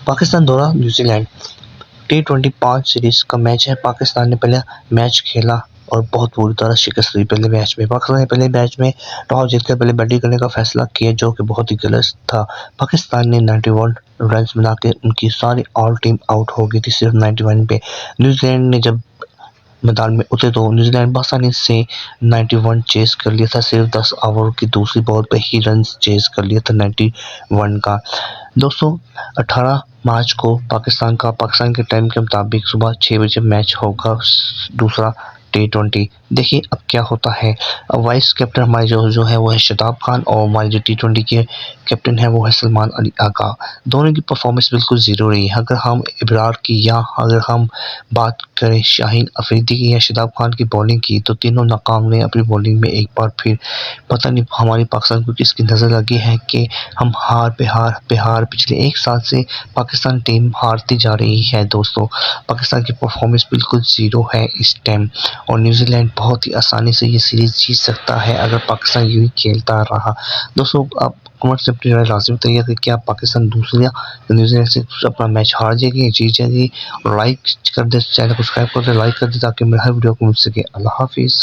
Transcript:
पाकिस्तान दौरा New Zealand T20 5 series का match है। पाकिस्तान ने पहला मैच खेला और बहुत बुरी तरह शिकस्त हुई पहले मैच में। पाकिस्तान ने पहले मैच में टॉस जीतकर पहले बैटिंग करने का फैसला किया, जो कि बहुत ही गलत था। पाकिस्तान ने 91 रन बना के उनकी सारी ऑल टीम आउट हो गई थी सिर्फ 91 पे। न्यूजीलैंड ने जब मैदान में उतरे तो न्यूजीलैंड आसानी से 91 चेस कर लिया था। सिर्फ 10 ओवर की दूसरी बॉल पे ही रन चेस कर लिया था 91 का। दोस्तों 18 मार्च को पाकिस्तान के टाइम के मुताबिक सुबह 6 बजे मैच होगा दूसरा T20। देखिए अब क्या होता है। वाइस कैप्टन हमारे जो है वो है शादाब खान और हमारे जो T20 के कैप्टन है वो है सलमान अली आगा। दोनों की परफॉर्मेंस बिल्कुल ज़ीरो रही है। अगर हम इब्रार की या अगर हम बात करें शाहीन अफरीदी की या शादाब खान की बॉलिंग की, तो तीनों नाकाम रहे अपनी बॉलिंग में। एक बार फिर पता नहीं हमारी पाकिस्तान को किसकी नज़र लगी है कि हम हार पे हार पिछले एक साल से पाकिस्तान टीम हारती जा रही है। दोस्तों पाकिस्तान की परफॉर्मेंस बिल्कुल ज़ीरो है इस टाइम और न्यूजीलैंड बहुत ही आसानी से ये सीरीज़ जीत सकता है अगर पाकिस्तान यूँ ही खेलता रहा। दोस्तों आप कमेंट से अपनी राय लाज़िम बताइए कि क्या पाकिस्तान दूसरा न्यूजीलैंड से अपना मैच हार जाएगी या जीत जाएगी। लाइक कर दे, चैनल को सब्सक्राइब कर दे, लाइक कर दे ताकि मेरा हर वीडियो को मिल सके। अल्लाह हाफिज़।